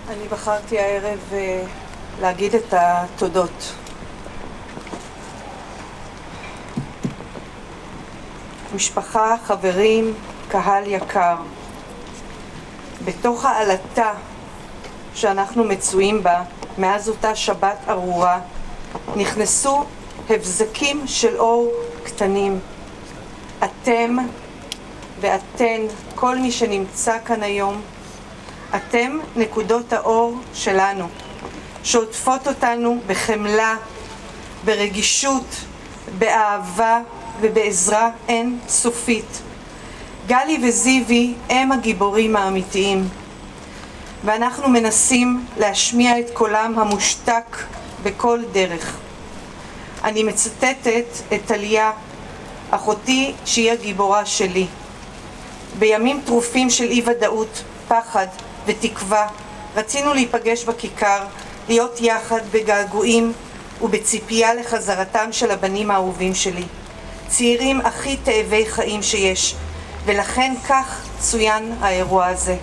אני בחרתי הערב להגיד את התודות. משפחה, חברים, קהל יקר. בתוך העלתה שאנחנו מצויים בה, מאז אותה שבת ארורה, נכנסו הבזקים של אור קטנים. אתם ואתן, כל מי שנמצא כאן היום, אתם נקודות האור שלנו, שעוטפות אותנו בחמלה, ברגישות, באהבה ובעזרה אין סופית. גלי וזיוי הם הגיבורים האמיתיים, ואנחנו מנסים להשמיע את קולם המושתק בכל דרך. אני מצטטת את טליה, אחותי שהיא הגיבורה שלי. בימים טרופים של אי ודאות, פחד ותקווה, רצינו להיפגש בכיכר, להיות יחד בגעגועים ובציפייה לחזרתם של הבנים האהובים שלי, צעירים הכי תאבי חיים שיש, ולכן כך צוין האירוע הזה.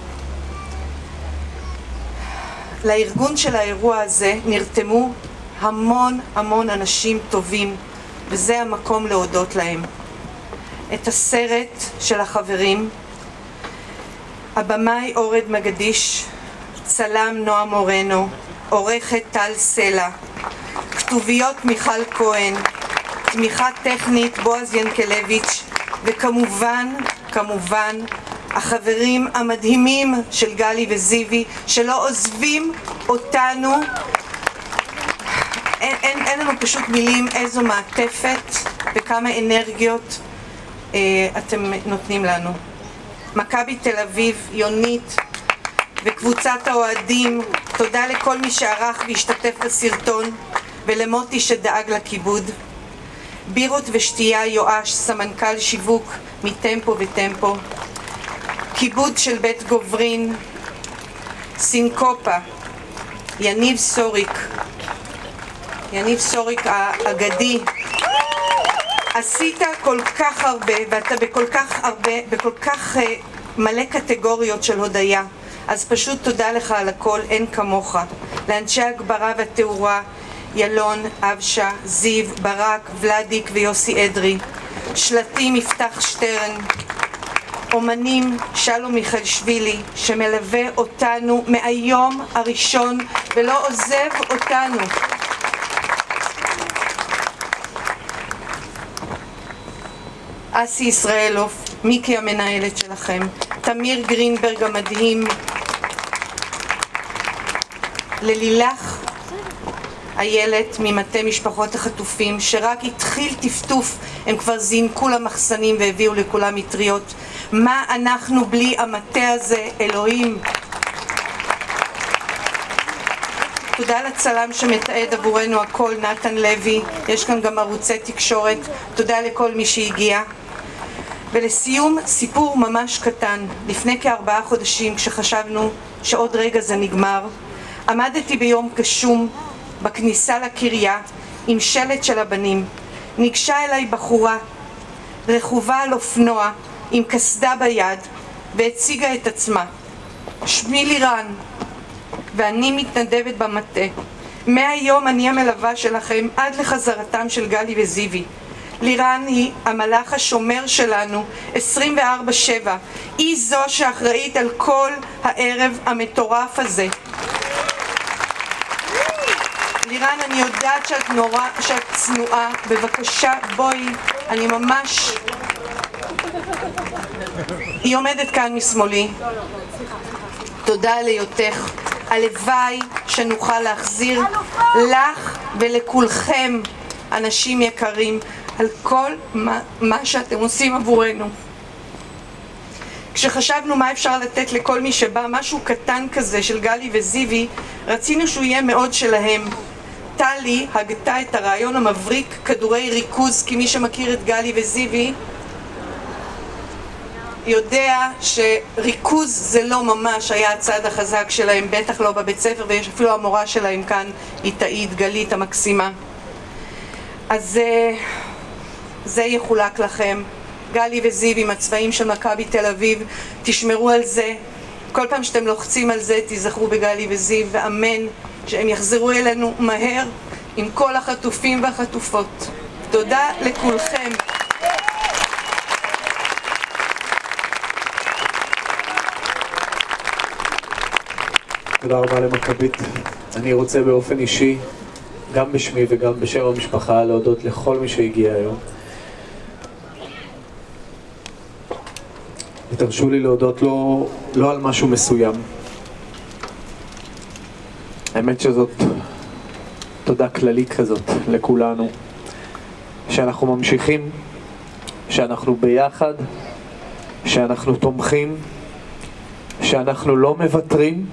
לארגון של האירוע הזה נרתמו המון אנשים טובים, וזה המקום להודות להם. את הסרט של החברים, הבמאי אורד מגדיש, צלם נועה מורנו, עורכת טל סלע, כתוביות מיכל כהן, תמיכה טכנית בועז ינקלביץ', וכמובן החברים המדהימים של גלי וזיוי שלא עוזבים אותנו. אין לנו פשוט מילים איזו מעטפת וכמה אנרגיות אתם נותנים לנו. מכבי תל אביב, יונית וקבוצת האוהדים, תודה לכל מי שערך והשתתף בסרטון, ולמוטי שדאג לכיבוד. בירות ושתייה יואש, סמנכ"ל שיווק מטמפו וטמפו. כיבוד של בית גוברין, סינקופה, יניב סוריק האגדי. עשית כל כך הרבה, ואתה בכל כך מלא קטגוריות של הודיה, אז פשוט תודה לך על הכל, אין כמוך. לאנשי הגברה והתאורה, ילון, אבשה, זיו, ברק, ולדיק ויוסי אדרי. שלטים, יפתח שטרן. אומנים, שלום מיכאלשווילי, שמלווה אותנו מהיום הראשון ולא עוזב אותנו. אסי ישראלוף, מיקי המנהלת שלכם, תמיר גרינברג המדהים, ללילך איילת ממטה משפחות החטופים, שרק התחיל טפטוף הם כבר זינקו למחסנים והביאו לכולם מטריות. מה אנחנו בלי המטה הזה, אלוהים? תודה לצלם שמתעד עבורנו הכל, נתן לוי. יש כאן גם ערוצי תקשורת. תודה לכל מי שהגיע. ולסיום, סיפור ממש קטן. לפני כ4 חודשים, כשחשבנו שעוד רגע זה נגמר, עמדתי ביום גשום בכניסה לקריה עם שלט של הבנים. ניגשה אליי בחורה רכובה על אופנוע עם קסדה ביד והציגה את עצמה. שמי לירן ואני מתנדבת במטה. מהיום אני המלווה שלכם עד לחזרתם של גלי וזיוי. לירן היא המלאך השומר שלנו 24/7. היא זו שאחראית על כל הערב המטורף הזה. לירן, אני יודעת שאת צנועה, בבקשה בואי, אני ממש... היא עומדת כאן משמאלי. תודה על היותך. הלוואי שנוכל להחזיר לך ולכולכם, אנשים יקרים, על כל מה שאתם עושים עבורנו. כשחשבנו מה אפשר לתת לכל מי שבא, משהו קטן כזה של גלי וזיוי, רצינו שהוא יהיה מאוד שלהם. טלי הגתה את הרעיון המבריק כדורי ריכוז, כי מי שמכיר את גלי וזיוי יודע שריכוז זה לא ממש היה הצד החזק שלהם, בטח לא בבית ספר, ויש אפילו המורה שלהם כאן, היא תעיד, גלית המקסימה. אז זה יחולק לכם. גלי וזיו עם הצבעים של מכבי תל אביב, תשמרו על זה. כל פעם שאתם לוחצים על זה, תיזכרו בגלי וזיו, ואמן שהם יחזרו אלינו מהר עם כל החטופים והחטופות. תודה לכולכם. תודה רבה למכבית. אני רוצה באופן אישי, גם בשמי וגם בשם המשפחה, להודות לכל מי שהגיע היום. ותרשו לי להודות לו לא על משהו מסוים. האמת שזאת תודה כללית כזאת לכולנו, שאנחנו ממשיכים, שאנחנו ביחד, שאנחנו תומכים, שאנחנו לא מוותרים.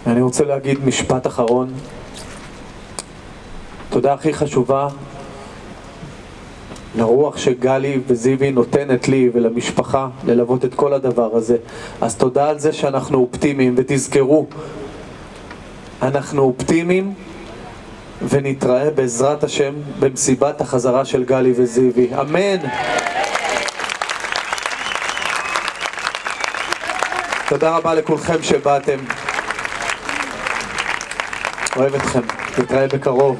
אני רוצה להגיד משפט אחרון. תודה הכי חשובה לרוח שגלי וזיוי נותנת לי ולמשפחה ללוות את כל הדבר הזה. אז תודה על זה שאנחנו אופטימיים, ותזכרו, אנחנו אופטימיים, ונתראה בעזרת השם במסיבת החזרה של גלי וזיוי. אמן. תודה רבה לכולכם שבאתם. אוהב אתכם. נתראה בקרוב.